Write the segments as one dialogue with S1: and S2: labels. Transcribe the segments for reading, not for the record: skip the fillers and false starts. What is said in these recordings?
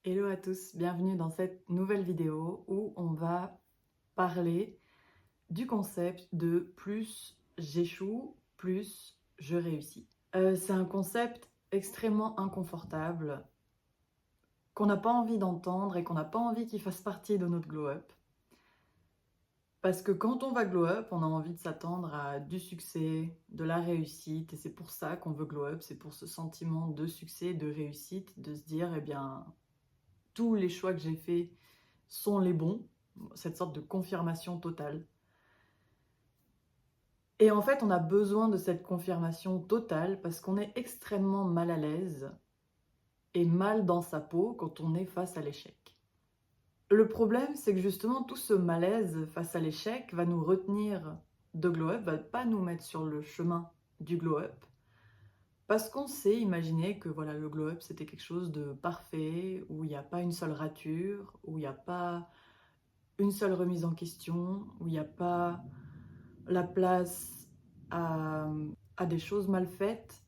S1: Hello à tous, bienvenue dans cette nouvelle vidéo où on va parler du concept de plus j'échoue, plus je réussis. C'est un concept extrêmement inconfortable qu'on n'a pas envie d'entendre et qu'on n'a pas envie qu'il fasse partie de notre glow-up. Parce que quand on va glow-up, on a envie de s'attendre à du succès, de la réussite, et c'est pour ça qu'on veut glow-up, c'est pour ce sentiment de succès, de réussite, de se dire, eh bien, tous les choix que j'ai faits sont les bons, cette sorte de confirmation totale. Et en fait, on a besoin de cette confirmation totale parce qu'on est extrêmement mal à l'aise et mal dans sa peau quand on est face à l'échec. Le problème, c'est que justement, tout ce malaise face à l'échec va nous retenir de glow-up, va pas nous mettre sur le chemin du glow-up, parce qu'on sait imaginer que voilà, le glow-up, c'était quelque chose de parfait, où il n'y a pas une seule rature, où il n'y a pas une seule remise en question, où il n'y a pas la place à, à des choses mal faites,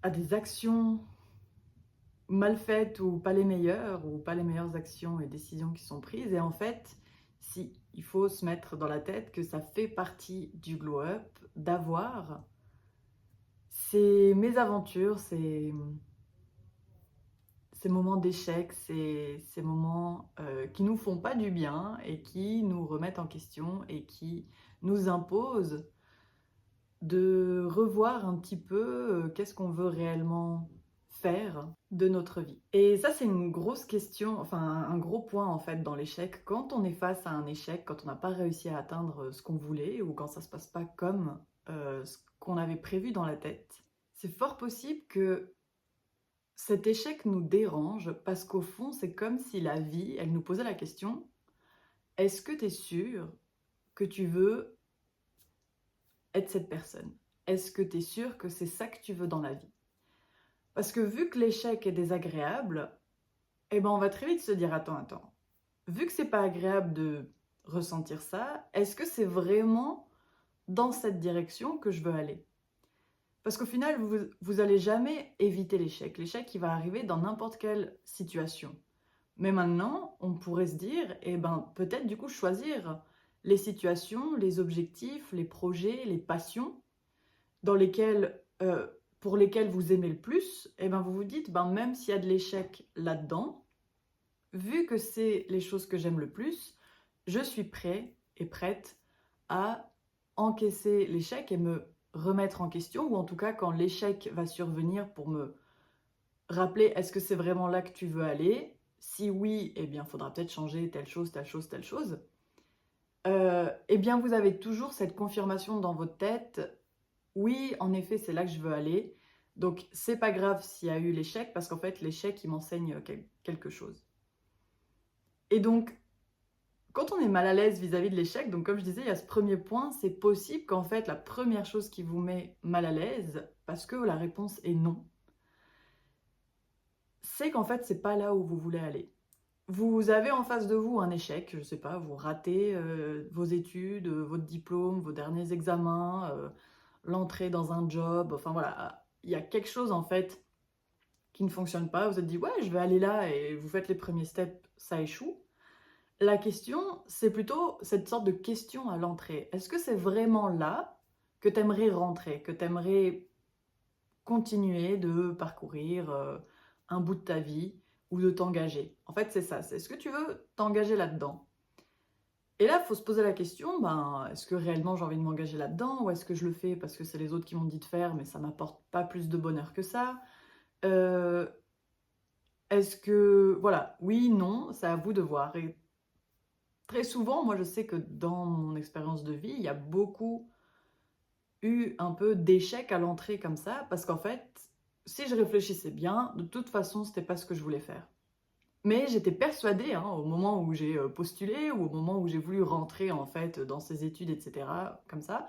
S1: à des actions mal faites ou pas les meilleures actions et décisions qui sont prises. Et en fait, si, il faut se mettre dans la tête que ça fait partie du glow-up d'avoir ces mésaventures, ces moments d'échec, ces moments qui nous font pas du bien et qui nous remettent en question et qui nous imposent de revoir un petit peu qu'est-ce qu'on veut réellement faire de notre vie. Et ça, c'est une grosse question, enfin un gros point en fait dans l'échec. Quand on est face à un échec, quand on n'a pas réussi à atteindre ce qu'on voulait ou quand ça se passe pas comme ce qu'on avait prévu dans la tête, c'est fort possible que cet échec nous dérange parce qu'au fond, c'est comme si la vie, elle nous posait la question, est-ce que tu es sûr que tu veux être cette personne? Est-ce que tu es sûr que c'est ça que tu veux dans la vie? Parce que vu que l'échec est désagréable, eh ben on va très vite se dire attends, vu que c'est pas agréable de ressentir ça, est-ce que c'est vraiment dans cette direction que je veux aller? Parce qu'au final, vous allez jamais éviter l'échec. L'échec, il va arriver dans n'importe quelle situation. Mais maintenant, on pourrait se dire, eh ben peut-être du coup choisir les situations, les objectifs, les projets, les passions dans lesquels, pour lesquels vous aimez le plus, et ben vous vous dites, ben même s'il y a de l'échec là-dedans, vu que c'est les choses que j'aime le plus, je suis prêt et prête à encaisser l'échec et me remettre en question, ou en tout cas quand l'échec va survenir pour me rappeler est-ce que c'est vraiment là que tu veux aller? Si oui, eh bien il faudra peut-être changer telle chose, telle chose, telle chose. Eh bien vous avez toujours cette confirmation dans votre tête. Oui, en effet, c'est là que je veux aller. Donc, c'est pas grave s'il y a eu l'échec, parce qu'en fait, l'échec, il m'enseigne quelque chose. Et donc, quand on est mal à l'aise vis-à-vis de l'échec, donc comme je disais, il y a ce premier point, c'est possible qu'en fait, la première chose qui vous met mal à l'aise, parce que la réponse est non, c'est qu'en fait, c'est pas là où vous voulez aller. Vous avez en face de vous un échec, je sais pas, vous ratez vos études, votre diplôme, vos derniers examens, l'entrée dans un job, enfin voilà, il y a quelque chose en fait qui ne fonctionne pas, vous êtes dit ouais je vais aller là et vous faites les premiers steps, ça échoue. La question, c'est plutôt cette sorte de question à l'entrée. Est-ce que c'est vraiment là que tu aimerais rentrer, que tu aimerais continuer de parcourir un bout de ta vie ou de t'engager? En fait, c'est ça. C'est est-ce que tu veux t'engager là-dedans? Et là, il faut se poser la question, ben, est-ce que réellement j'ai envie de m'engager là-dedans ou est-ce que je le fais parce que c'est les autres qui m'ont dit de faire mais ça m'apporte pas plus de bonheur que ça? Euh, Est-ce que, voilà, oui, non, c'est à vous de voir. Et très souvent, moi je sais que dans mon expérience de vie, il y a beaucoup eu un peu d'échecs à l'entrée comme ça, parce qu'en fait, si je réfléchissais bien, de toute façon, c'était pas ce que je voulais faire. Mais j'étais persuadée, hein, au moment où j'ai postulé, ou au moment où j'ai voulu rentrer en fait dans ces études, etc., comme ça,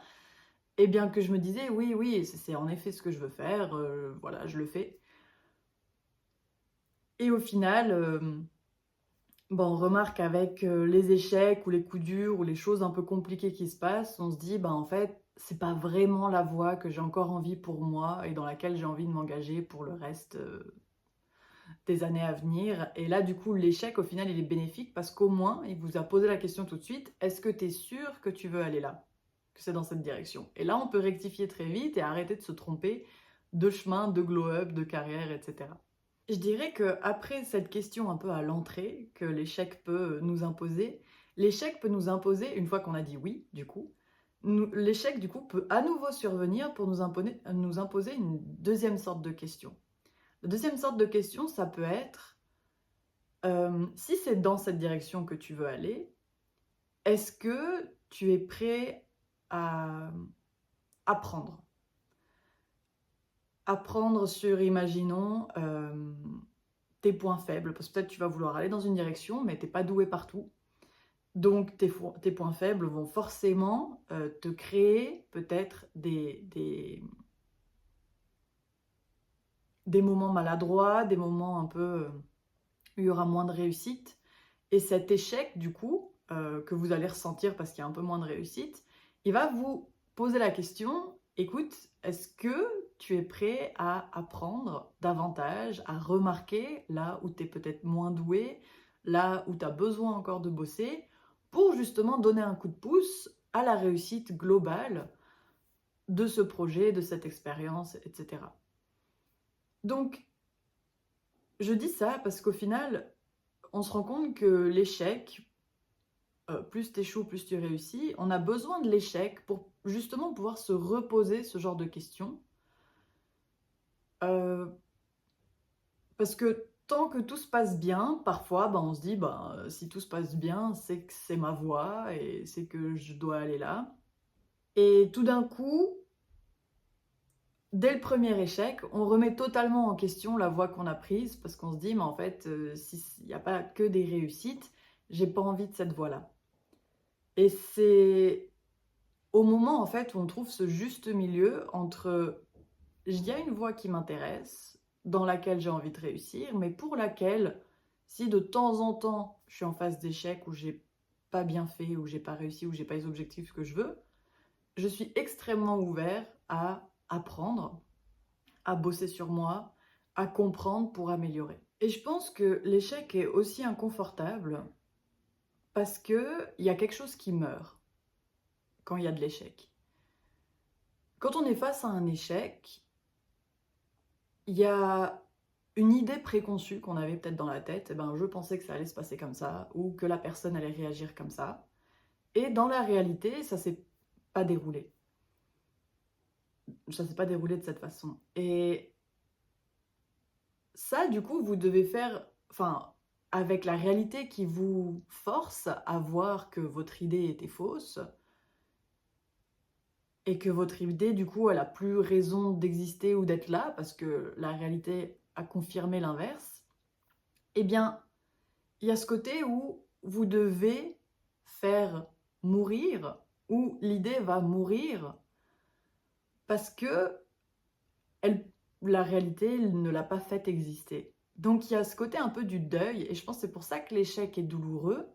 S1: et bien que je me disais, oui, oui, c'est en effet ce que je veux faire, voilà, je le fais. Et au final, bon, on remarque avec les échecs ou les coups durs ou les choses un peu compliquées qui se passent, on se dit, bah en fait, c'est pas vraiment la voie que j'ai encore envie pour moi et dans laquelle j'ai envie de m'engager pour le reste tes années à venir. Et là, du coup, l'échec, au final, il est bénéfique parce qu'au moins, il vous a posé la question tout de suite, est-ce que tu es sûr que tu veux aller là? Que c'est dans cette direction? Et là, on peut rectifier très vite et arrêter de se tromper de chemin, de glow-up, de carrière, etc. Je dirais qu'après cette question un peu à l'entrée que l'échec peut nous imposer, l'échec peut nous imposer, une fois qu'on a dit oui, du coup, l'échec, du coup, peut à nouveau survenir pour nous imposer une deuxième sorte de question. La deuxième sorte de question, ça peut être, si c'est dans cette direction que tu veux aller, est-ce que tu es prêt à apprendre? Apprendre sur, imaginons, tes points faibles, parce que peut-être tu vas vouloir aller dans une direction, mais tu n'es pas doué partout. Donc tes points faibles vont forcément te créer peut-être des moments maladroits, des moments un peu où il y aura moins de réussite. Et cet échec, du coup, que vous allez ressentir parce qu'il y a un peu moins de réussite, il va vous poser la question, écoute, est-ce que tu es prêt à apprendre davantage, à remarquer là où tu es peut-être moins doué, là où tu as besoin encore de bosser, pour justement donner un coup de pouce à la réussite globale de ce projet, de cette expérience, etc. Donc, je dis ça parce qu'au final, on se rend compte que l'échec, plus t'échoues, plus tu réussis, on a besoin de l'échec pour justement pouvoir se reposer ce genre de questions. Parce que tant que tout se passe bien, parfois, on se dit, si tout se passe bien, c'est que c'est ma voie et c'est que je dois aller là. Et tout d'un coup, dès le premier échec, on remet totalement en question la voie qu'on a prise parce qu'on se dit, mais en fait, s'il n'y a pas que des réussites, j'ai pas envie de cette voie-là. Et c'est au moment, en fait, où on trouve ce juste milieu entre il y a une voie qui m'intéresse, dans laquelle j'ai envie de réussir, mais pour laquelle, si de temps en temps je suis en phase d'échec, ou j'ai pas bien fait, ou j'ai pas réussi, ou j'ai pas les objectifs que je veux, je suis extrêmement ouvert à apprendre, à bosser sur moi, à comprendre pour améliorer. Et je pense que l'échec est aussi inconfortable parce qu'il y a quelque chose qui meurt quand il y a de l'échec. Quand on est face à un échec, il y a une idée préconçue qu'on avait peut-être dans la tête, je pensais que ça allait se passer comme ça, ou que la personne allait réagir comme ça. Et dans la réalité, ça s'est pas déroulé. Ça s'est pas déroulé de cette façon. Et ça, du coup, vous devez faire, avec la réalité qui vous force à voir que votre idée était fausse, et que votre idée, du coup, elle a plus raison d'exister ou d'être là, parce que la réalité a confirmé l'inverse, eh bien, il y a ce côté où vous devez faire mourir, où l'idée va mourir, parce que la réalité ne l'a pas fait exister. Donc il y a ce côté un peu du deuil, et je pense que c'est pour ça que l'échec est douloureux,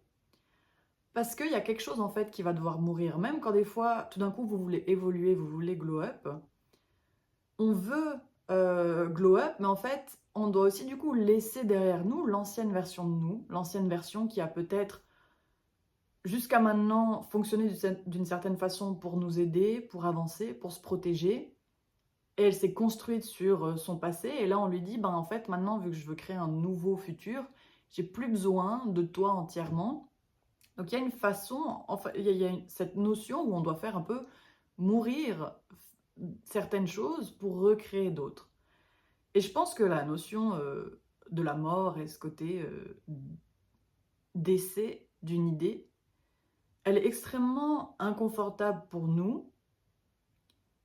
S1: parce qu'il y a quelque chose en fait qui va devoir mourir, même quand des fois, tout d'un coup, vous voulez évoluer, vous voulez glow up, on veut glow up, mais en fait, on doit aussi du coup laisser derrière nous l'ancienne version de nous, l'ancienne version qui a peut-être jusqu'à maintenant fonctionné d'une certaine façon pour nous aider, pour avancer, pour se protéger. Et elle s'est construite sur son passé. Et là, on lui dit, en fait, maintenant, vu que je veux créer un nouveau futur, j'ai plus besoin de toi entièrement. Donc, il y a une façon, enfin, il y a cette notion où on doit faire un peu mourir certaines choses pour recréer d'autres. Et je pense que la notion de la mort et ce côté décès d'une idée, elle est extrêmement inconfortable pour nous,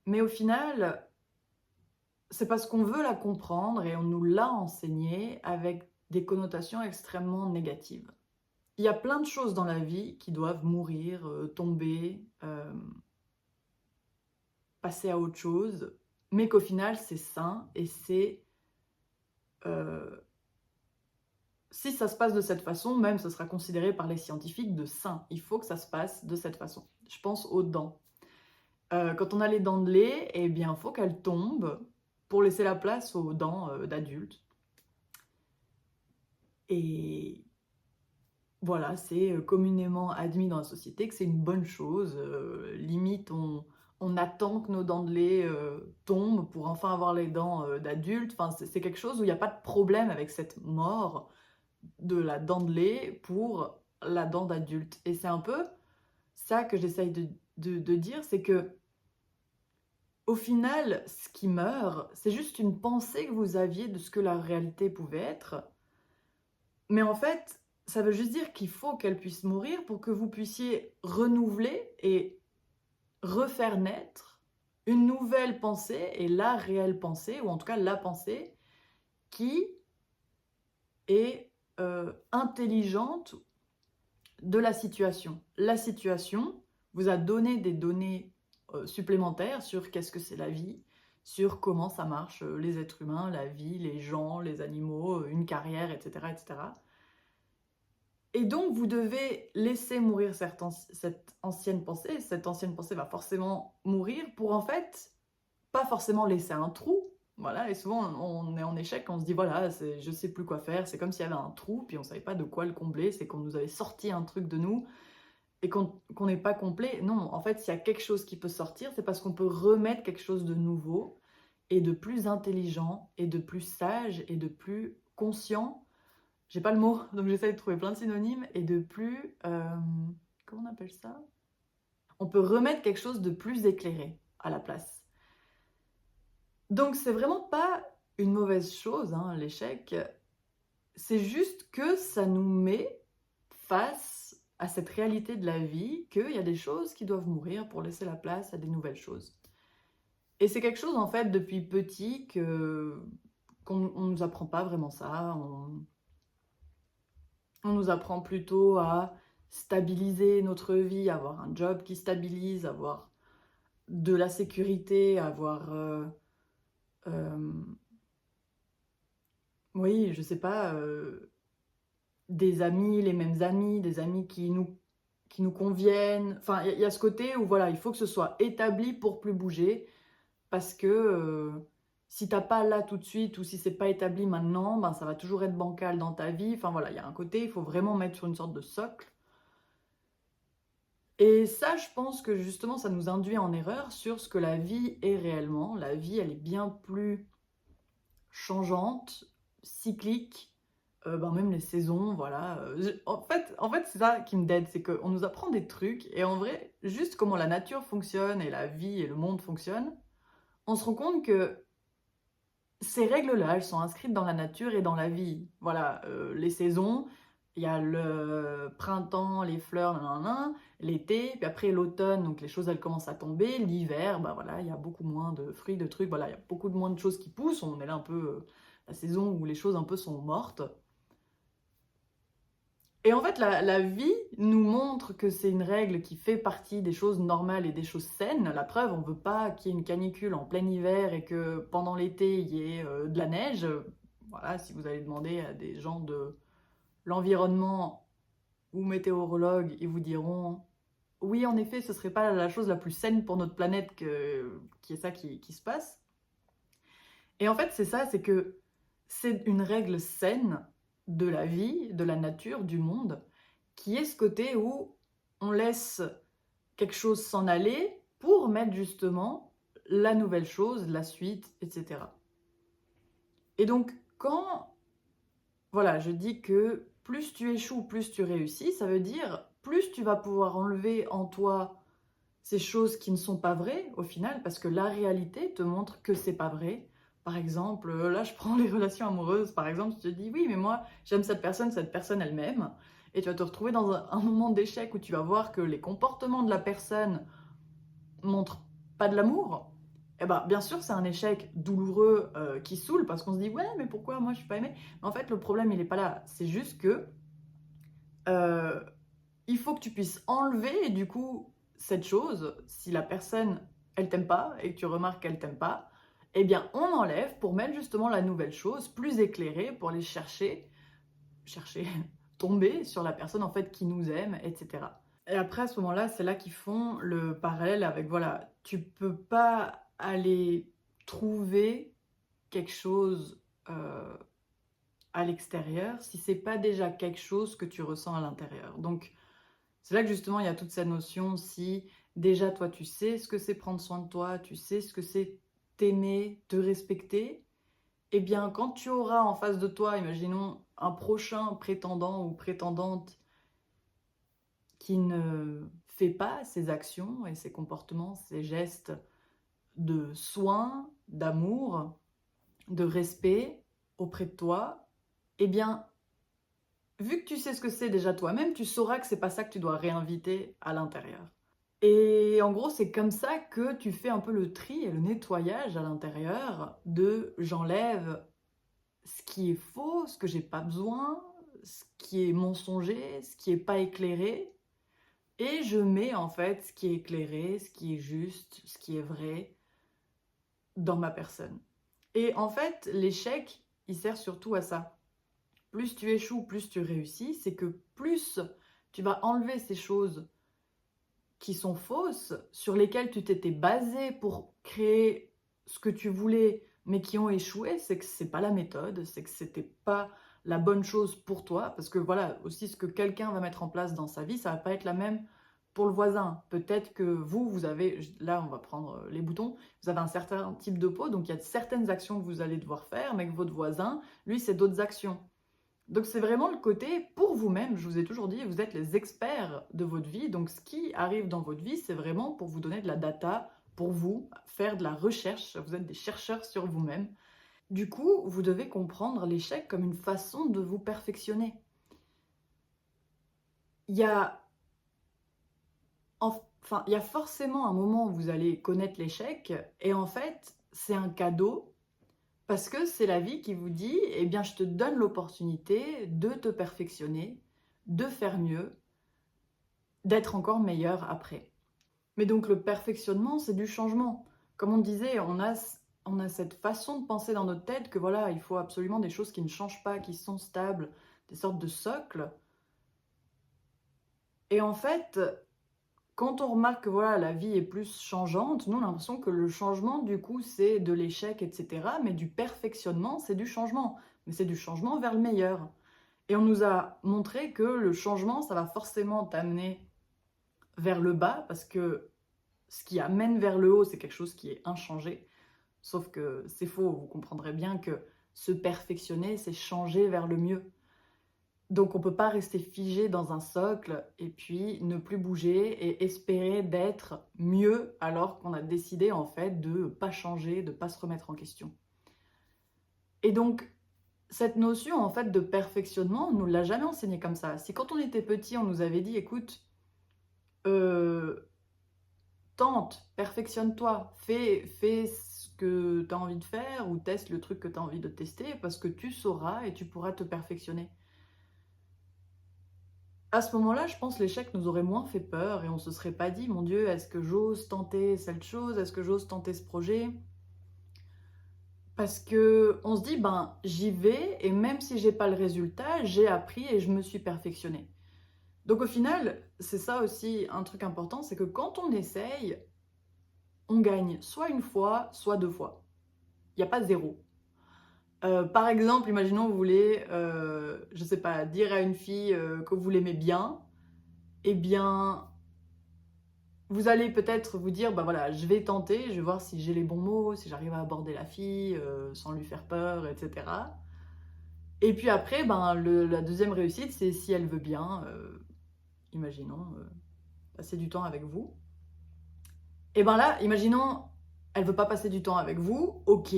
S1: mais au final, c'est parce qu'on veut la comprendre et on nous l'a enseignée avec des connotations extrêmement négatives. Il y a plein de choses dans la vie qui doivent mourir, tomber, passer à autre chose, mais qu'au final, c'est sain et c'est... si ça se passe de cette façon, même ce sera considéré par les scientifiques de sain. Il faut que ça se passe de cette façon. Je pense aux dents. Quand on a les dents de lait, eh bien, il faut qu'elles tombent pour laisser la place aux dents d'adultes. Et voilà, c'est communément admis dans la société que c'est une bonne chose. Limite, on attend que nos dents de lait tombent pour enfin avoir les dents d'adulte. Enfin, c'est quelque chose où il n'y a pas de problème avec cette mort de la dent de lait pour la dent d'adulte. Et c'est un peu ça que j'essaye de dire, c'est que au final, ce qui meurt, c'est juste une pensée que vous aviez de ce que la réalité pouvait être. Mais en fait, ça veut juste dire qu'il faut qu'elle puisse mourir pour que vous puissiez renouveler et refaire naître une nouvelle pensée, et la réelle pensée, ou en tout cas la pensée, qui est intelligente de la situation. La situation vous a donné des données supplémentaires sur qu'est-ce que c'est la vie, sur comment ça marche les êtres humains, la vie, les gens, les animaux, une carrière, etc., etc. Et donc, vous devez laisser mourir cette ancienne pensée. Cette ancienne pensée va forcément mourir pour en fait, pas forcément laisser un trou. Voilà, et souvent on est en échec quand on se dit voilà, je sais plus quoi faire. C'est comme s'il y avait un trou, puis on savait pas de quoi le combler. C'est qu'on nous avait sorti un truc de nous et qu'on n'est pas complet. Non, en fait, s'il y a quelque chose qui peut sortir, c'est parce qu'on peut remettre quelque chose de nouveau et de plus intelligent et de plus sage et de plus conscient. J'ai pas le mot, donc j'essaie de trouver plein de synonymes, et de plus... comment on appelle ça? On peut remettre quelque chose de plus éclairé à la place. Donc c'est vraiment pas une mauvaise chose, hein, l'échec. C'est juste que ça nous met face à cette réalité de la vie, qu'il y a des choses qui doivent mourir pour laisser la place à des nouvelles choses. Et c'est quelque chose, en fait, depuis petit, qu'on ne nous apprend pas vraiment ça. On nous apprend plutôt à stabiliser notre vie, avoir un job qui stabilise, avoir de la sécurité, avoir... oui, je sais pas, des amis, les mêmes amis, des amis qui nous conviennent. Enfin, il y a ce côté où voilà, il faut que ce soit établi pour plus bouger, parce que si t'as pas là tout de suite, ou si c'est pas établi maintenant, ben ça va toujours être bancal dans ta vie. Enfin voilà, il y a un côté, il faut vraiment mettre sur une sorte de socle. Et ça, je pense que justement, ça nous induit en erreur sur ce que la vie est réellement. La vie, elle est bien plus changeante, cyclique, ben même les saisons, voilà. En fait c'est ça qui me dead, c'est qu'on nous apprend des trucs, et en vrai, juste comment la nature fonctionne, et la vie et le monde fonctionnent, on se rend compte que ces règles-là, elles sont inscrites dans la nature et dans la vie. Voilà, les saisons, il y a le printemps, les fleurs, nanana, l'été, puis après l'automne, donc les choses elles commencent à tomber, l'hiver, bah voilà, il y a beaucoup moins de fruits, de trucs, voilà, il y a beaucoup moins de choses qui poussent, on est là un peu, la saison où les choses un peu sont mortes. Et en fait, la vie nous montre que c'est une règle qui fait partie des choses normales et des choses saines. La preuve, on ne veut pas qu'il y ait une canicule en plein hiver et que pendant l'été, il y ait de la neige. Voilà, si vous allez demander à des gens de l'environnement ou météorologues, ils vous diront oui, en effet, ce ne serait pas la chose la plus saine pour notre planète qui est ça qui se passe. Et en fait, c'est ça, c'est que c'est une règle saine de la vie, de la nature, du monde, qui est ce côté où on laisse quelque chose s'en aller pour mettre justement la nouvelle chose, la suite, etc. Et donc, quand, voilà, je dis que plus tu échoues, plus tu réussis, ça veut dire plus tu vas pouvoir enlever en toi ces choses qui ne sont pas vraies au final, parce que la réalité te montre que c'est pas vrai. Par exemple, là je prends les relations amoureuses, par exemple, tu te dis oui mais moi j'aime cette personne elle m'aime, et tu vas te retrouver dans un moment d'échec où tu vas voir que les comportements de la personne montrent pas de l'amour. Et ben bien sûr c'est un échec douloureux qui saoule, parce qu'on se dit ouais mais pourquoi moi je suis pas aimée. Mais en fait le problème il est pas là, c'est juste que euh, il faut que tu puisses enlever, du coup, cette chose. Si la personne, elle t'aime pas, et que tu remarques qu'elle t'aime pas, eh bien, on enlève pour mettre justement la nouvelle chose, plus éclairée, pour aller chercher, tomber sur la personne, en fait, qui nous aime, etc. Et après, à ce moment-là, c'est là qu'ils font le parallèle avec, voilà, tu peux pas aller trouver quelque chose à l'extérieur si c'est pas déjà quelque chose que tu ressens à l'intérieur. Donc, c'est là que justement il y a toute cette notion, si déjà toi tu sais ce que c'est prendre soin de toi, tu sais ce que c'est t'aimer, te respecter, eh bien quand tu auras en face de toi, imaginons un prochain prétendant ou prétendante qui ne fait pas ses actions et ses comportements, ses gestes de soin, d'amour, de respect auprès de toi, eh bien, vu que tu sais ce que c'est déjà toi-même, tu sauras que c'est pas ça que tu dois réinviter à l'intérieur. Et en gros, c'est comme ça que tu fais un peu le tri et le nettoyage à l'intérieur de j'enlève ce qui est faux, ce que j'ai pas besoin, ce qui est mensonger, ce qui est pas éclairé, et je mets en fait ce qui est éclairé, ce qui est juste, ce qui est vrai dans ma personne. Et en fait, l'échec, il sert surtout à ça. Plus tu échoues, plus tu réussis, c'est que plus tu vas enlever ces choses qui sont fausses, sur lesquelles tu t'étais basé pour créer ce que tu voulais, mais qui ont échoué, c'est que c'est pas la méthode, c'est que c'était pas la bonne chose pour toi, parce que voilà, aussi ce que quelqu'un va mettre en place dans sa vie, ça va pas être la même pour le voisin. Peut-être que vous avez, là on va prendre les boutons, vous avez un certain type de peau, donc il y a certaines actions que vous allez devoir faire, mais que votre voisin, lui, c'est d'autres actions. Donc c'est vraiment le côté pour vous-même, je vous ai toujours dit, vous êtes les experts de votre vie, donc ce qui arrive dans votre vie, c'est vraiment pour vous donner de la data, pour vous, faire de la recherche, vous êtes des chercheurs sur vous-même. Du coup, vous devez comprendre l'échec comme une façon de vous perfectionner. Il y a, il y a forcément un moment où vous allez connaître l'échec, et en fait, c'est un cadeau. Parce que c'est la vie qui vous dit, eh bien, je te donne l'opportunité de te perfectionner, de faire mieux, d'être encore meilleur après. Mais donc le perfectionnement, c'est du changement. Comme on disait, on a cette façon de penser dans notre tête que voilà, il faut absolument des choses qui ne changent pas, qui sont stables, des sortes de socles. Et en fait, quand on remarque que voilà, la vie est plus changeante, nous on a l'impression que le changement, du coup, c'est de l'échec, etc. Mais du perfectionnement, c'est du changement. Mais c'est du changement vers le meilleur. Et on nous a montré que le changement, ça va forcément t'amener vers le bas, parce que ce qui amène vers le haut, c'est quelque chose qui est inchangé. Sauf que c'est faux, vous comprendrez bien que se perfectionner, c'est changer vers le mieux. Donc on ne peut pas rester figé dans un socle et puis ne plus bouger et espérer d'être mieux alors qu'on a décidé en fait de ne pas changer, de ne pas se remettre en question. Et donc cette notion en fait de perfectionnement, on ne nous l'a jamais enseigné comme ça. Si quand on était petit, on nous avait dit, écoute, tente, perfectionne-toi, fais ce que tu as envie de faire ou teste le truc que tu as envie de tester parce que tu sauras et tu pourras te perfectionner. À ce moment-là, je pense que l'échec nous aurait moins fait peur et on se serait pas dit, mon Dieu, est-ce que j'ose tenter cette chose? Est-ce que j'ose tenter ce projet? Parce que on se dit, ben, j'y vais et même si j'ai pas le résultat, j'ai appris et je me suis perfectionné. Donc au final, c'est ça aussi un truc important, c'est que quand on essaye, on gagne soit une fois, soit deux fois. Il n'y a pas zéro. Par exemple, imaginons vous voulez, je sais pas, dire à une fille que vous l'aimez bien, eh bien, vous allez peut-être vous dire, bah voilà, je vais tenter, je vais voir si j'ai les bons mots, si j'arrive à aborder la fille sans lui faire peur, etc. Et puis après, ben, la deuxième réussite, c'est si elle veut bien, imaginons, passer du temps avec vous. Et ben là, imaginons, elle veut pas passer du temps avec vous, ok,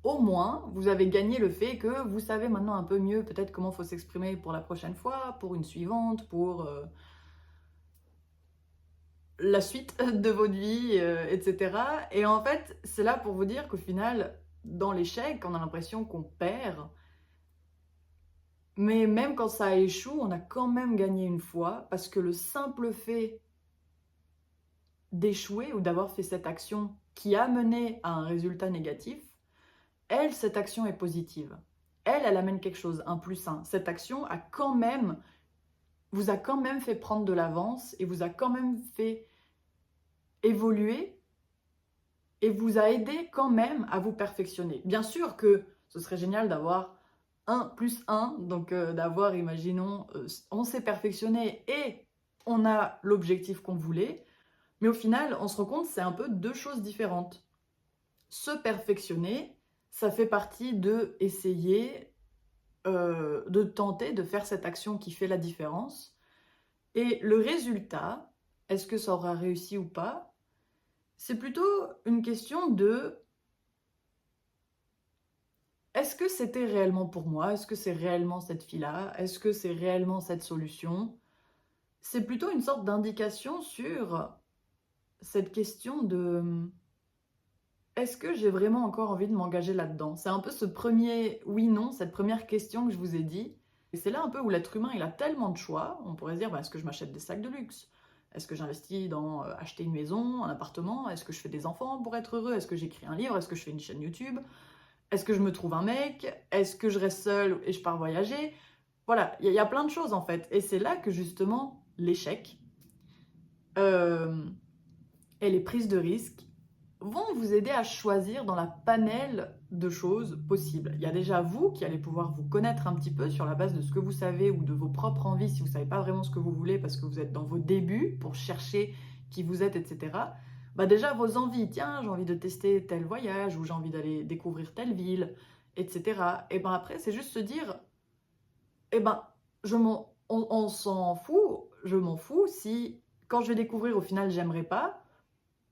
S1: au moins, vous avez gagné le fait que vous savez maintenant un peu mieux peut-être comment il faut s'exprimer pour la prochaine fois, pour une suivante, pour la suite de votre vie, etc. Et en fait, c'est là pour vous dire qu'au final, dans l'échec, on a l'impression qu'on perd, mais même quand ça échoue, on a quand même gagné une fois, parce que le simple fait d'échouer ou d'avoir fait cette action qui a mené à un résultat négatif, elle, cette action est positive. Elle amène quelque chose, un plus un. Cette action a quand même, vous a quand même fait prendre de l'avance et vous a quand même fait évoluer et vous a aidé quand même à vous perfectionner. Bien sûr que ce serait génial d'avoir 1 plus 1, donc d'avoir, imaginons, on s'est perfectionné et on a l'objectif qu'on voulait, mais au final, on se rend compte, c'est un peu 2 choses différentes. Se perfectionner, ça fait partie de essayer, de tenter de faire cette action qui fait la différence et le résultat, est-ce que ça aura réussi ou pas? C'est plutôt une question de: «Est-ce que c'était réellement pour moi? Est-ce que c'est réellement cette fille-là? Est-ce que c'est réellement cette solution?» C'est plutôt une sorte d'indication sur cette question de, est-ce que j'ai vraiment encore envie de m'engager là-dedans? C'est un peu ce premier oui/non, cette première question que je vous ai dit et c'est là un peu où l'être humain, il a tellement de choix. On pourrait se dire: «Bah, est-ce que je m'achète des sacs de luxe? Est-ce que j'investis dans, acheter une maison, un appartement? Est-ce que je fais des enfants pour être heureux? Est-ce que j'écris un livre? Est-ce que je fais une chaîne YouTube? Est-ce que je me trouve un mec? Est-ce que je reste seule et je pars voyager?» Voilà, il y a plein de choses, en fait et c'est là que justement l'échec, hem et les prises de risques vont vous aider à choisir dans la panelle de choses possibles. Il y a déjà vous qui allez pouvoir vous connaître un petit peu sur la base de ce que vous savez ou de vos propres envies si vous ne savez pas vraiment ce que vous voulez parce que vous êtes dans vos débuts pour chercher qui vous êtes, etc. Bah déjà vos envies, tiens, j'ai envie de tester tel voyage ou j'ai envie d'aller découvrir telle ville, etc. Et ben après, c'est juste se dire, eh ben, on s'en fout, je m'en fous si quand je vais découvrir au final j'aimerais pas,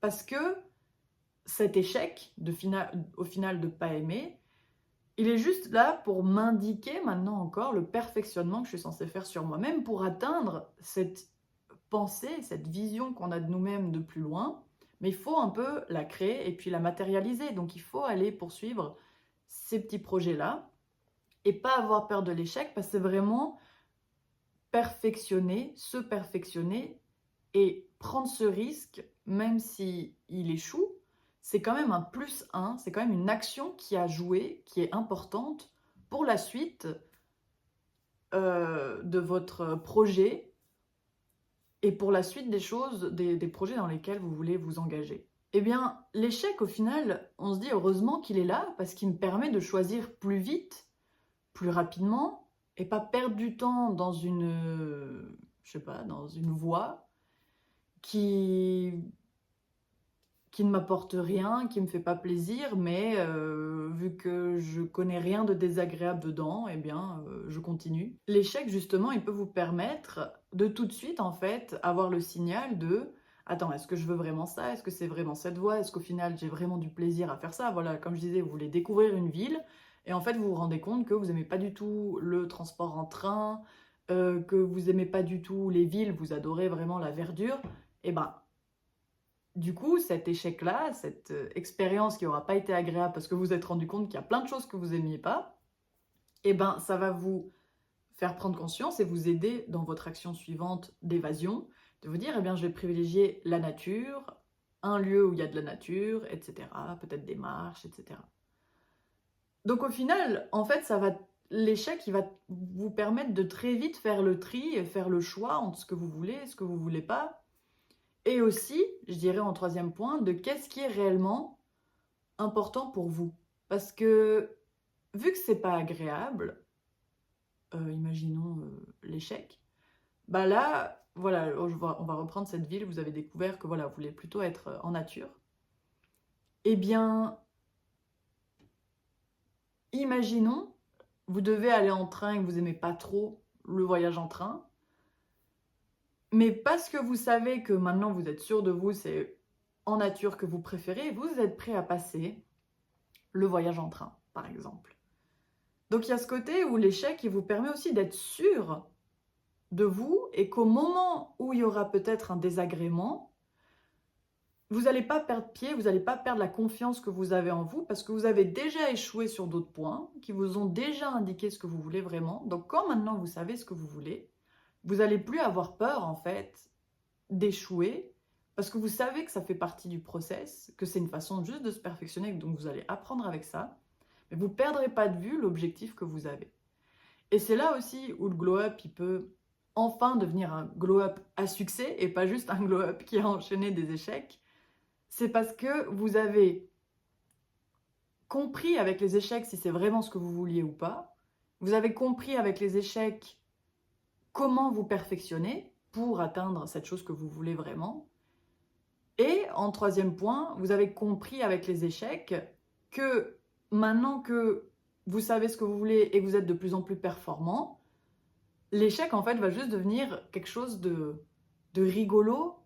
S1: parce que cet échec au final de pas aimer, il est juste là pour m'indiquer maintenant encore le perfectionnement que je suis censée faire sur moi-même pour atteindre cette pensée, cette vision qu'on a de nous-mêmes de plus loin. Mais il faut un peu la créer et puis la matérialiser. Donc il faut aller poursuivre ces petits projets-là et pas avoir peur de l'échec parce que c'est vraiment perfectionner, se perfectionner et prendre ce risque, même si il échoue, c'est quand même un plus un, c'est quand même une action qui a joué, qui est importante pour la suite, de votre projet et pour la suite des choses, des projets dans lesquels vous voulez vous engager. Eh bien, l'échec au final, on se dit: «Heureusement qu'il est là parce qu'il me permet de choisir plus vite, plus rapidement et pas perdre du temps dans une, je sais pas, dans une voie qui qui ne m'apporte rien, qui me fait pas plaisir, mais vu que je connais rien de désagréable dedans, eh bien, je continue. L'échec justement, il peut vous permettre de tout de suite, en fait, avoir le signal de: «Attends, est-ce que je veux vraiment ça? Est-ce que c'est vraiment cette voie? Est-ce qu'au final j'ai vraiment du plaisir à faire ça?» Voilà, comme je disais, vous voulez découvrir une ville et en fait, vous vous rendez compte que vous aimez pas du tout le transport en train, que vous aimez pas du tout les villes, vous adorez vraiment la verdure et ben, du coup, cet échec-là, cette, expérience qui aura pas été agréable parce que vous vous êtes rendu compte qu'il y a plein de choses que vous aimiez pas, et ben, ça va vous faire prendre conscience et vous aider dans votre action suivante d'évasion, de vous dire: «Eh bien, je vais privilégier la nature, un lieu où il y a de la nature» et cetera, peut-être des marches et cetera. Donc au final, en fait, ça va l'échec, il va vous permettre de très vite faire le tri et faire le choix entre ce que vous voulez et ce que vous voulez pas. Et aussi, je dirais en troisième point, de qu'est-ce qui est réellement important pour vous. Parce que vu que c'est pas agréable, imaginons, l'échec, bah là, voilà, on va reprendre cette ville, vous avez découvert que voilà, vous voulez plutôt être, en nature. Eh bien, imaginons, vous devez aller en train et que vous aimez pas trop le voyage en train, mais parce que vous savez que maintenant vous êtes sûr de vous, c'est en nature que vous préférez, vous êtes prêt à passer le voyage en train, par exemple. Donc il y a ce côté où l'échec, il vous permet aussi d'être sûr de vous et qu'au moment où il y aura peut-être un désagrément, vous n'allez pas perdre pied, vous n'allez pas perdre la confiance que vous avez en vous parce que vous avez déjà échoué sur d'autres points qui vous ont déjà indiqué ce que vous voulez vraiment. Donc quand maintenant vous savez ce que vous voulez, vous n'allez plus avoir peur en fait d'échouer parce que vous savez que ça fait partie du process, que c'est une façon juste de se perfectionner, donc vous allez apprendre avec ça, mais vous ne perdrez pas de vue l'objectif que vous avez. Et c'est là aussi où le glow-up, il peut enfin devenir un glow-up à succès et pas juste un glow-up qui a enchaîné des échecs. C'est parce que vous avez compris avec les échecs si c'est vraiment ce que vous vouliez ou pas. vous avez compris avec les échecs comment vous perfectionner pour atteindre cette chose que vous voulez vraiment. Et en troisième point, vous avez compris avec les échecs que maintenant que vous savez ce que vous voulez et que vous êtes de plus en plus performant, l'échec en fait va juste devenir quelque chose de rigolo,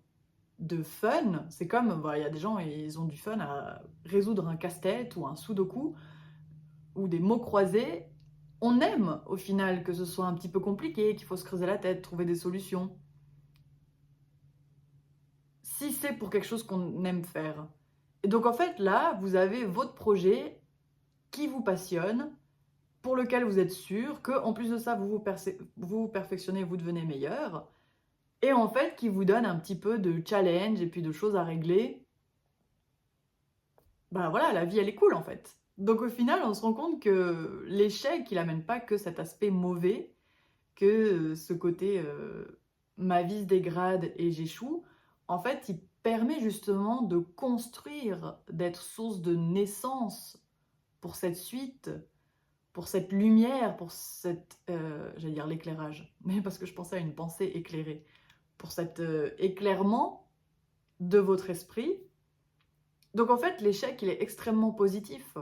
S1: de fun. C'est comme, il y a des gens, ils ont du fun à résoudre un casse-tête ou un sudoku ou des mots croisés. On aime au final que ce soit un petit peu compliqué, qu'il faut se creuser la tête, trouver des solutions. Si c'est pour quelque chose qu'on aime faire. Et donc en fait là, vous avez votre projet qui vous passionne, pour lequel vous êtes sûr que en plus de ça, vous vous perfectionnez, vous devenez meilleur, et en fait qui vous donne un petit peu de challenge et puis de choses à régler. Ben voilà, la vie elle est cool en fait. Donc au final, on se rend compte que l'échec, il amène pas que cet aspect mauvais, que ce côté ma vie se dégrade et j'échoue. En fait, il permet justement de construire, d'être source de naissance pour cette suite, pour cette lumière, pour cette, j'allais dire l'éclairage, mais parce que je pensais à une pensée éclairée, pour cet éclairement de votre esprit. Donc en fait, l'échec, il est extrêmement positif.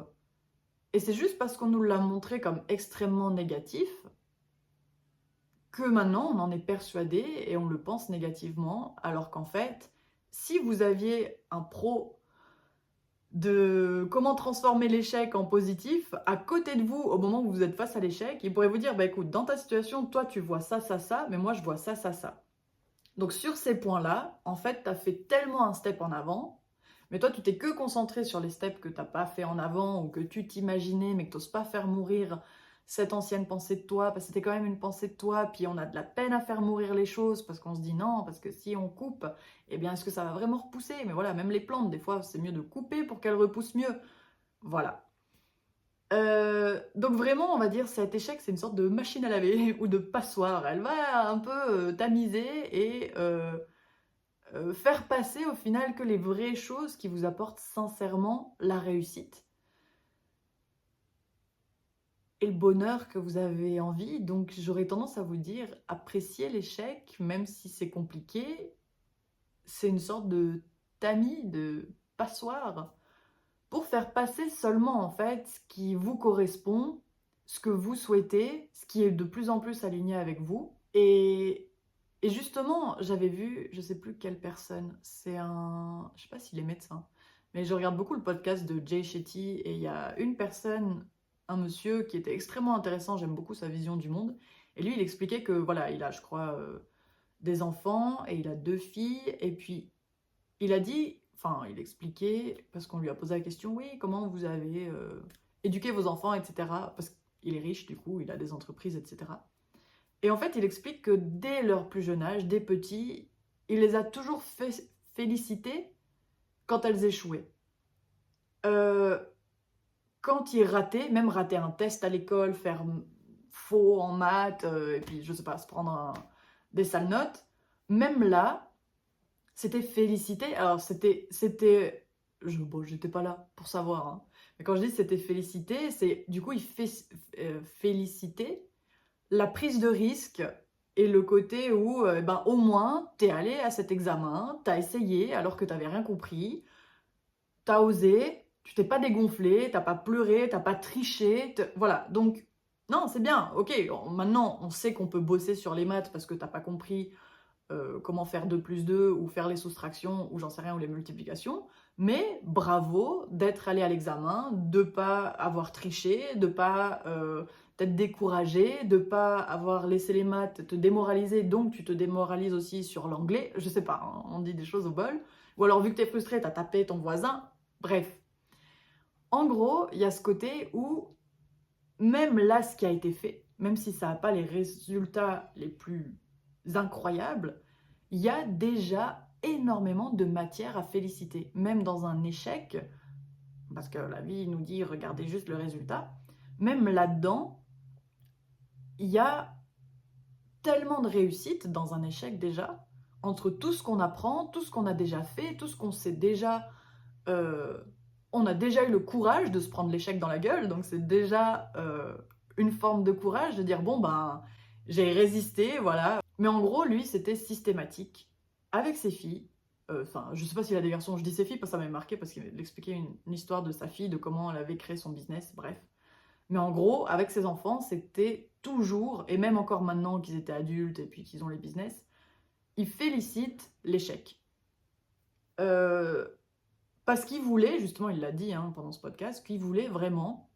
S1: Et c'est juste parce qu'on nous l'a montré comme extrêmement négatif que maintenant on en est persuadé et on le pense négativement, alors qu'en fait, si vous aviez un pro de comment transformer l'échec en positif, à côté de vous, au moment où vous êtes face à l'échec, il pourrait vous dire, bah écoute, dans ta situation, toi tu vois ça, ça, ça, mais moi je vois ça, ça, ça. Donc sur ces points-là, en fait, tu as fait tellement un step en avant, mais toi tu t'es que concentré sur les steps que tu n'as pas fait en avant ou que tu t'imaginais, mais que tu n'oses pas faire mourir cette ancienne pensée de toi, parce que c'était quand même une pensée de toi, puis on a de la peine à faire mourir les choses, parce qu'on se dit non, parce que si on coupe, eh bien est-ce que ça va vraiment repousser? Mais voilà, même les plantes, des fois, c'est mieux de couper pour qu'elles repoussent mieux. Voilà. Donc vraiment, on va dire, cet échec, c'est une sorte de machine à laver ou de passoire. Elle va un peu tamiser et faire passer au final que les vraies choses qui vous apportent sincèrement la réussite et le bonheur que vous avez envie. Donc j'aurais tendance à vous dire, appréciez l'échec, même si c'est compliqué. C'est une sorte de tamis, de passoire, pour faire passer seulement en fait ce qui vous correspond, ce que vous souhaitez, ce qui est de plus en plus aligné avec vous. Et justement, j'avais vu, je sais plus quelle personne, c'est un, je sais pas s'il est médecin, mais je regarde beaucoup le podcast de Jay Shetty et il y a une personne, un monsieur qui était extrêmement intéressant, j'aime beaucoup sa vision du monde. Et lui, il expliquait que voilà, il a, je crois, des enfants et il a 2 filles. Et puis, il a dit, enfin, il expliquait, parce qu'on lui a posé la question, oui, comment vous avez éduqué vos enfants, etc. Parce qu'il est riche, du coup, il a des entreprises, etc. Et en fait, il explique que dès leur plus jeune âge, dès petits, il les a toujours félicitées quand elles échouaient. Quand ils rataient, même rater un test à l'école, faire faux en maths, et puis, je sais pas, se prendre des sales notes, même là, c'était félicité. Alors, bon, j'étais pas là pour savoir, hein. Mais quand je dis c'était félicité, c'est du coup, il félicitait la prise de risque et le côté où, ben, au moins, t'es allé à cet examen, t'as essayé alors que t'avais rien compris, t'as osé, tu t'es pas dégonflé, t'as pas pleuré, t'as pas triché, voilà. Donc, non, c'est bien, ok, maintenant, on sait qu'on peut bosser sur les maths parce que t'as pas compris comment faire 2 plus 2 ou faire les soustractions ou j'en sais rien ou les multiplications, mais bravo d'être allé à l'examen, de pas avoir triché, de pas t'être découragé, de pas avoir laissé les maths te démoraliser, donc tu te démoralises aussi sur l'anglais, je sais pas, hein, on dit des choses au bol, ou alors vu que t'es frustré, t'as tapé ton voisin, bref. En gros, il y a ce côté où même là, ce qui a été fait, même si ça n'a pas les résultats les plus incroyables, il y a déjà énormément de matière à féliciter. Même dans un échec, parce que la vie nous dit regardez juste le résultat, même là-dedans, il y a tellement de réussite dans un échec déjà, entre tout ce qu'on apprend, tout ce qu'on a déjà fait, tout ce qu'on sait déjà. On a déjà eu le courage de se prendre l'échec dans la gueule, donc c'est déjà une forme de courage, de dire bon ben j'ai résisté, voilà. Mais en gros, lui, c'était systématique avec ses filles. Enfin, je sais pas s'il a des garçons, je dis ses filles parce que ça m'avait marqué parce qu'il expliquait une histoire de sa fille, de comment elle avait créé son business, bref. Mais en gros, avec ses enfants, c'était toujours, et même encore maintenant qu'ils étaient adultes et puis qu'ils ont les business, ils félicitent l'échec. Euh, Parce qu'il voulait, justement, il l'a dit hein, pendant ce podcast, qu'il voulait vraiment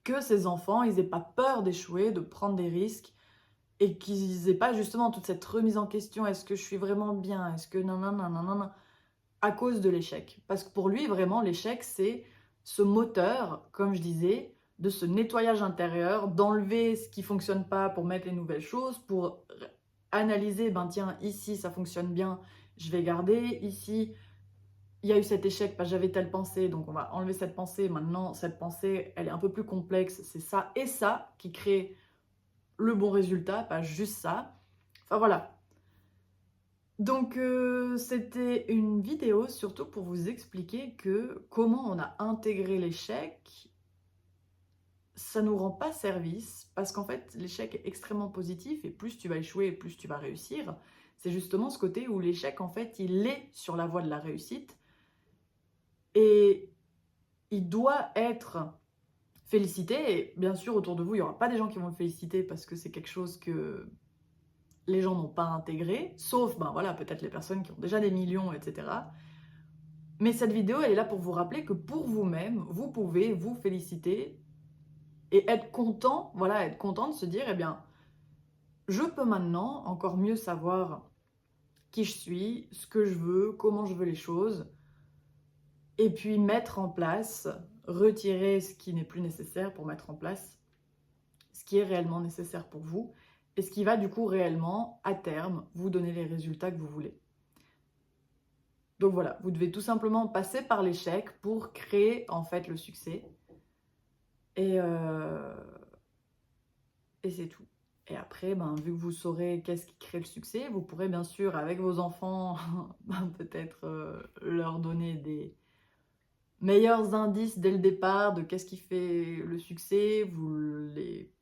S1: que ses enfants, ils aient pas peur d'échouer, de prendre des risques, et qu'ils aient pas justement toute cette remise en question, est-ce que je suis vraiment bien, est-ce que non, non, non, non, non, non, à cause de l'échec. Parce que pour lui, vraiment, l'échec, c'est ce moteur, comme je disais, de ce nettoyage intérieur, d'enlever ce qui fonctionne pas pour mettre les nouvelles choses, pour analyser, ben tiens, ici, ça fonctionne bien, je vais garder, ici, il y a eu cet échec parce que j'avais telle pensée, donc on va enlever cette pensée. Maintenant, cette pensée, elle est un peu plus complexe. C'est ça et ça qui crée le bon résultat, pas juste ça. Enfin voilà. Donc c'était une vidéo surtout pour vous expliquer que comment on a intégré l'échec, ça nous rend pas service parce qu'en fait l'échec est extrêmement positif et plus tu vas échouer, plus tu vas réussir. C'est justement ce côté où l'échec en fait il est sur la voie de la réussite et il doit être félicité. Et bien sûr, autour de vous, il n'y aura pas des gens qui vont le féliciter parce que c'est quelque chose que les gens n'ont pas intégré, sauf ben voilà, peut-être les personnes qui ont déjà des millions, etc. Mais cette vidéo, elle est là pour vous rappeler que pour vous-même, vous pouvez vous féliciter et être content, voilà, être content de se dire, eh bien, je peux maintenant encore mieux savoir qui je suis, ce que je veux, comment je veux les choses, et puis mettre en place, retirer ce qui n'est plus nécessaire pour mettre en place ce qui est réellement nécessaire pour vous et ce qui va du coup réellement, à terme, vous donner les résultats que vous voulez. Donc voilà, vous devez tout simplement passer par l'échec pour créer en fait le succès. Et, euh, et c'est tout. Et après, ben, vu que vous saurez qu'est-ce qui crée le succès, vous pourrez bien sûr, avec vos enfants, ben, peut-être leur donner des meilleurs indices dès le départ de qu'est-ce qui fait le succès. Vous les...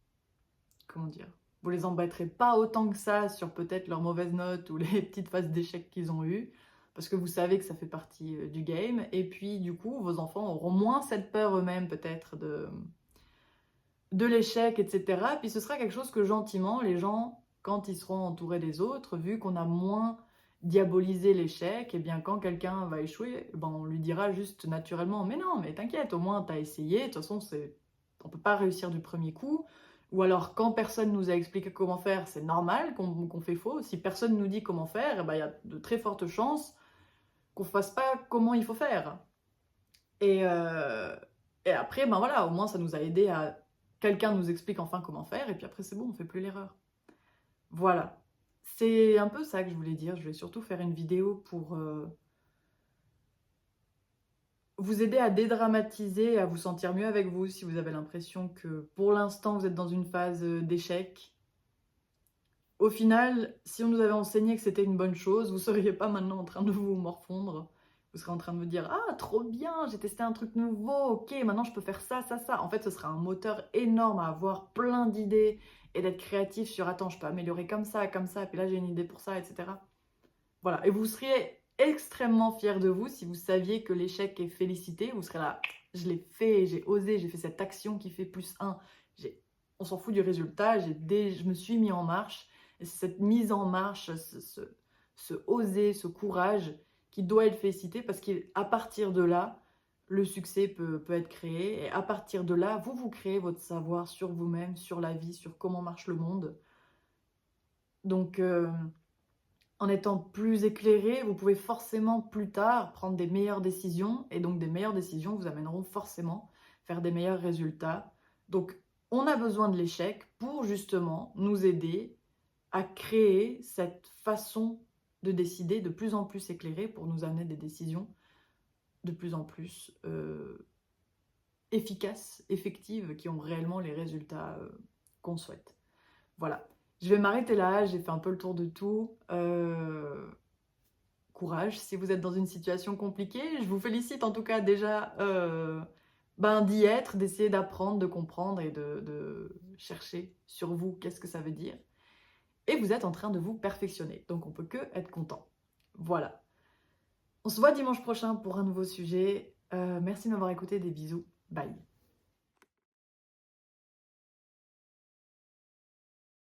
S1: Comment dire? Vous les embêterez pas autant que ça sur peut-être leurs mauvaises notes ou les petites phases d'échec qu'ils ont eues, parce que vous savez que ça fait partie du game. Et puis, du coup, vos enfants auront moins cette peur eux-mêmes peut-être de l'échec, etc. Puis ce sera quelque chose que gentiment, les gens, quand ils seront entourés des autres, vu qu'on a moins diabolisé l'échec, et bien quand quelqu'un va échouer, ben on lui dira juste naturellement, mais non, mais t'inquiète, au moins t'as essayé, de toute façon on peut pas réussir du premier coup. Ou alors quand personne nous a expliqué comment faire, c'est normal qu'on fait faux. Si personne nous dit comment faire, eh ben, il y a de très fortes chances qu'on fasse pas comment il faut faire. Et, euh, et après, ben voilà, au moins ça nous a aidé à... Quelqu'un nous explique enfin comment faire, et puis après c'est bon, on fait plus l'erreur. Voilà. C'est un peu ça que je voulais dire. Je vais surtout faire une vidéo pour vous aider à dédramatiser, à vous sentir mieux avec vous si vous avez l'impression que pour l'instant vous êtes dans une phase d'échec. Au final, si on nous avait enseigné que c'était une bonne chose, vous ne seriez pas maintenant en train de vous morfondre. Vous serez en train de vous dire ah, trop bien, j'ai testé un truc nouveau, ok, maintenant je peux faire ça, ça, ça. En fait, ce sera un moteur énorme à avoir plein d'idées et d'être créatif sur attends, je peux améliorer comme ça, et puis là j'ai une idée pour ça, etc. Voilà, et vous seriez extrêmement fier de vous si vous saviez que l'échec est félicité. Vous serez là, je l'ai fait, j'ai osé, j'ai fait cette action qui fait plus un. On s'en fout du résultat, je me suis mis en marche. Et c'est cette mise en marche, ce oser, ce courage qui doit être félicité parce qu'à partir de là, le succès peut être créé. Et à partir de là, vous créez votre savoir sur vous-même, sur la vie, sur comment marche le monde. Donc, en étant plus éclairé, vous pouvez forcément plus tard prendre des meilleures décisions. Et donc, des meilleures décisions vous amèneront forcément à faire des meilleurs résultats. Donc, on a besoin de l'échec pour justement nous aider à créer cette façon de décider de plus en plus éclairée pour nous amener des décisions de plus en plus efficaces, effectives, qui ont réellement les résultats qu'on souhaite. Voilà. Je vais m'arrêter là, j'ai fait un peu le tour de tout. Courage si vous êtes dans une situation compliquée. Je vous félicite en tout cas déjà d'y être, d'essayer d'apprendre, de comprendre et de chercher sur vous qu'est-ce que ça veut dire. Et vous êtes en train de vous perfectionner. Donc on peut que être content. Voilà. On se voit dimanche prochain pour un nouveau sujet. Merci de m'avoir écouté. Des bisous. Bye.